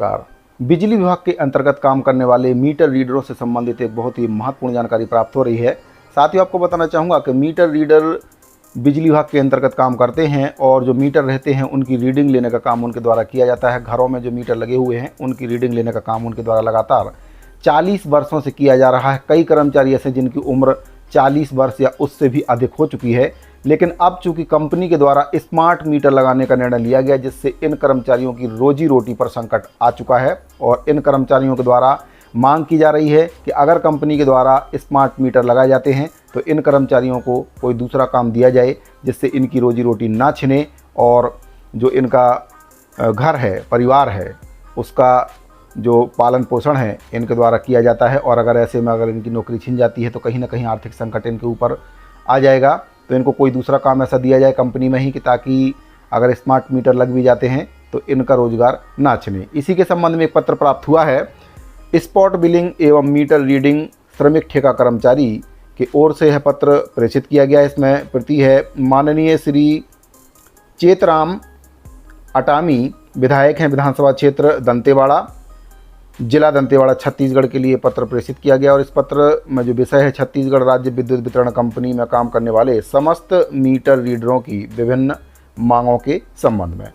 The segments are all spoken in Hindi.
नमस्कार। बिजली विभाग के अंतर्गत काम करने वाले मीटर रीडरों से संबंधित एक बहुत ही महत्वपूर्ण जानकारी प्राप्त हो रही है। साथ ही आपको बताना चाहूँगा कि मीटर रीडर बिजली विभाग के अंतर्गत काम करते हैं और जो मीटर रहते हैं उनकी रीडिंग लेने का काम उनके द्वारा किया जाता है। घरों में जो मीटर लगे हुए हैं उनकी रीडिंग लेने का काम उनके द्वारा लगातार 40 वर्षों से किया जा रहा है। कई कर्मचारी ऐसे जिनकी उम्र 40 वर्ष या उससे भी अधिक हो चुकी है, लेकिन अब चूंकि कंपनी के द्वारा स्मार्ट मीटर लगाने का निर्णय लिया गया, जिससे इन कर्मचारियों की रोजी रोटी पर संकट आ चुका है और इन कर्मचारियों के द्वारा मांग की जा रही है कि अगर कंपनी के द्वारा स्मार्ट मीटर लगाए जाते हैं तो इन कर्मचारियों को कोई दूसरा काम दिया जाए जिससे इनकी रोजी रोटी ना छिने और जो इनका घर है, परिवार है, उसका जो पालन पोषण है इनके द्वारा किया जाता है। और अगर ऐसे में अगर इनकी नौकरी छिन जाती है तो कहीं ना कहीं आर्थिक संकट इनके ऊपर आ जाएगा। तो इनको कोई दूसरा काम ऐसा दिया जाए कंपनी में ही कि ताकि अगर स्मार्ट मीटर लग भी जाते हैं तो इनका रोजगार ना छिने। इसी के संबंध में एक पत्र प्राप्त हुआ है। स्पॉट बिलिंग एवं मीटर रीडिंग श्रमिक ठेका कर्मचारी की ओर से यह पत्र प्रेषित किया गया। इसमें प्रति है माननीय श्री चेतराम अटामी, विधायक हैं विधानसभा क्षेत्र दंतेवाड़ा, जिला दंतेवाड़ा, छत्तीसगढ़ के लिए पत्र प्रेषित किया गया। और इस पत्र में जो विषय है छत्तीसगढ़ राज्य विद्युत वितरण कंपनी में काम करने वाले समस्त मीटर रीडरों की विभिन्न मांगों के संबंध में।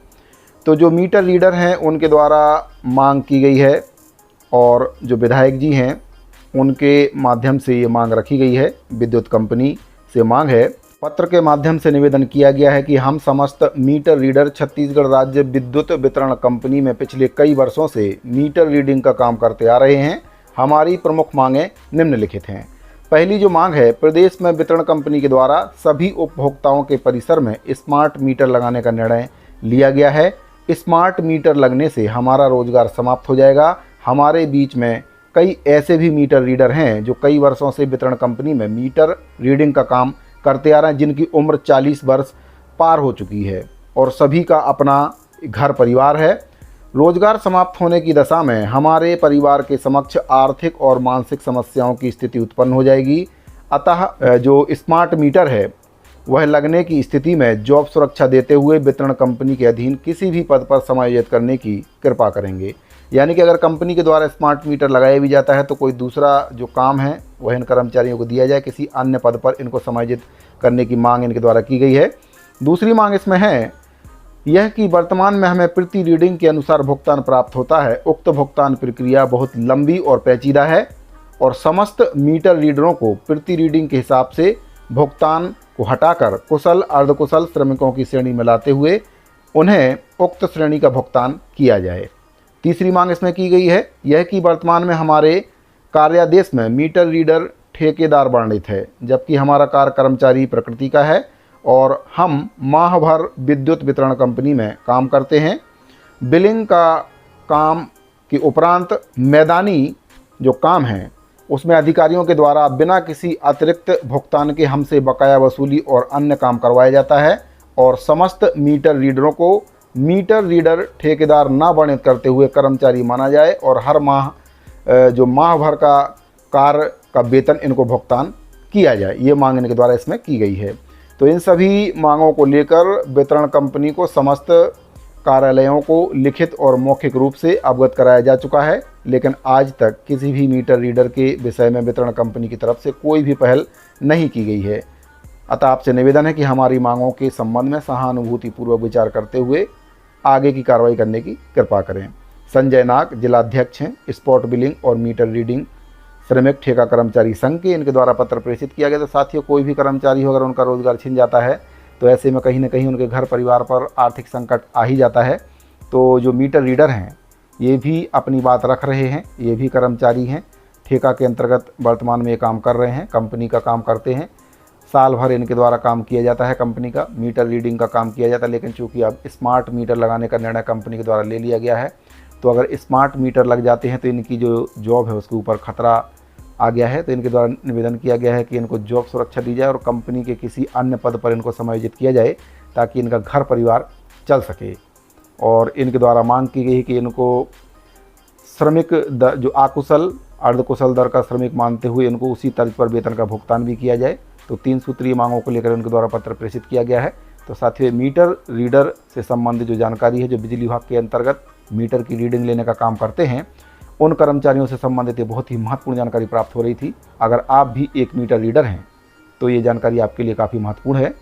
तो जो मीटर रीडर हैं उनके द्वारा मांग की गई है और जो विधायक जी हैं उनके माध्यम से ये मांग रखी गई है। विद्युत कंपनी से मांग है। पत्र के माध्यम से निवेदन किया गया है कि हम समस्त मीटर रीडर छत्तीसगढ़ राज्य विद्युत वितरण कंपनी में पिछले कई वर्षों से मीटर रीडिंग का काम करते आ रहे हैं। हमारी प्रमुख मांगें निम्नलिखित हैं। पहली जो मांग है, प्रदेश में वितरण कंपनी के द्वारा सभी उपभोक्ताओं के परिसर में स्मार्ट मीटर लगाने का निर्णय लिया गया है। स्मार्ट मीटर लगने से हमारा रोजगार समाप्त हो जाएगा। हमारे बीच में कई ऐसे भी मीटर रीडर हैं जो कई वर्षों से वितरण कंपनी में मीटर रीडिंग का काम करते आ रहे हैं, जिनकी उम्र 40 वर्ष पार हो चुकी है और सभी का अपना घर परिवार है। रोजगार समाप्त होने की दशा में हमारे परिवार के समक्ष आर्थिक और मानसिक समस्याओं की स्थिति उत्पन्न हो जाएगी। अतः जो स्मार्ट मीटर है वह लगने की स्थिति में जॉब सुरक्षा देते हुए वितरण कंपनी के अधीन किसी भी पद पर समायोजित करने की कृपा करेंगे। यानी कि अगर कंपनी के द्वारा स्मार्ट मीटर लगाया भी जाता है तो कोई दूसरा जो काम है वह इन कर्मचारियों को दिया जाए, किसी अन्य पद पर इनको समायोजित करने की मांग इनके द्वारा की गई है। दूसरी मांग इसमें है यह कि वर्तमान में हमें प्रति रीडिंग के अनुसार भुगतान प्राप्त होता है। उक्त भुगतान प्रक्रिया बहुत लंबी और पेचीदा है और समस्त मीटर रीडरों को प्रति रीडिंग के हिसाब से भुगतान को हटाकर कुशल अर्धकुशल श्रमिकों की श्रेणी में लाते हुए उन्हें उक्त श्रेणी का भुगतान किया जाए। तीसरी मांग इसमें की गई है यह कि वर्तमान में हमारे कार्यादेश में मीटर रीडर ठेकेदार वर्णित है, जबकि हमारा कार्य कर्मचारी प्रकृति का है और हम माह भर विद्युत वितरण कंपनी में काम करते हैं। बिलिंग का काम के उपरांत मैदानी जो काम है उसमें अधिकारियों के द्वारा बिना किसी अतिरिक्त भुगतान के हमसे बकाया वसूली और अन्य काम करवाया जाता है और समस्त मीटर रीडरों को मीटर रीडर ठेकेदार ना वर्णित करते हुए कर्मचारी माना जाए और हर माह जो माह भर का कार्य का वेतन इनको भुगतान किया जाए। ये मांग इनके द्वारा इसमें की गई है। तो इन सभी मांगों को लेकर वितरण कंपनी को समस्त कार्यालयों को लिखित और मौखिक रूप से अवगत कराया जा चुका है, लेकिन आज तक किसी भी मीटर रीडर के विषय में वितरण कंपनी की तरफ से कोई भी पहल नहीं की गई है। अतः आपसे निवेदन है कि हमारी मांगों के संबंध में सहानुभूतिपूर्वक विचार करते हुए आगे की कार्रवाई करने की कृपा करें। संजय नाग जिलाध्यक्ष हैं स्पॉट बिलिंग और मीटर रीडिंग श्रमिक ठेका कर्मचारी संघ के, इनके द्वारा पत्र प्रेषित किया गया। तो साथियों, कोई भी कर्मचारी हो अगर उनका रोजगार छिन जाता है तो ऐसे में कहीं ना कहीं उनके घर परिवार पर आर्थिक संकट आ ही जाता है। तो जो मीटर रीडर हैं ये भी अपनी बात रख रहे हैं, ये भी कर्मचारी हैं, ठेका के अंतर्गत वर्तमान में ये काम कर रहे हैं, कंपनी का काम करते हैं। साल भर इनके द्वारा काम किया जाता है, कंपनी का मीटर रीडिंग का काम किया जाता है। लेकिन चूँकि अब स्मार्ट मीटर लगाने का निर्णय कंपनी के द्वारा ले लिया गया है तो अगर स्मार्ट मीटर लग जाते हैं तो इनकी जो जॉब है उसके ऊपर खतरा आ गया है। तो इनके द्वारा निवेदन किया गया है कि इनको जॉब सुरक्षा दी जाए और कंपनी के किसी अन्य पद पर इनको समायोजित किया जाए ताकि इनका घर परिवार चल सके। और इनके द्वारा मांग की गई कि इनको श्रमिक दर जो अकुशल अर्धकुशल दर का श्रमिक मानते हुए इनको उसी तर्ज पर वेतन का भुगतान भी किया जाए। तो 3 सूत्रीय मांगों को लेकर उनके द्वारा पत्र प्रेषित किया गया है। तो साथियों, मीटर रीडर से संबंधित जो जानकारी है जो बिजली विभाग के अंतर्गत मीटर की रीडिंग लेने का काम करते हैं, उन कर्मचारियों से संबंधित ये बहुत ही महत्वपूर्ण जानकारी प्राप्त हो रही थी। अगर आप भी एक मीटर रीडर हैं तो ये जानकारी आपके लिए काफ़ी महत्वपूर्ण है।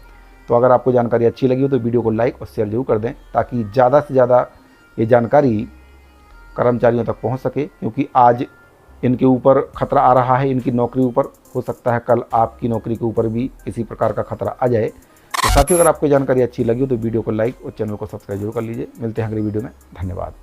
तो अगर आपको जानकारी अच्छी लगी हो तो वीडियो को लाइक और शेयर जरूर कर दें, ताकि ज़्यादा से ज़्यादा ये जानकारी कर्मचारियों तक पहुंच सके, क्योंकि आज इनके ऊपर खतरा आ रहा है, इनकी नौकरी ऊपर। हो सकता है कल आपकी नौकरी के ऊपर भी इसी प्रकार का खतरा आ जाए। तो साथियों, अगर आपको जानकारी अच्छी लगी हो तो वीडियो को लाइक और चैनल को सब्सक्राइब जरूर कर लीजिए। मिलते हैं अगली वीडियो में। धन्यवाद।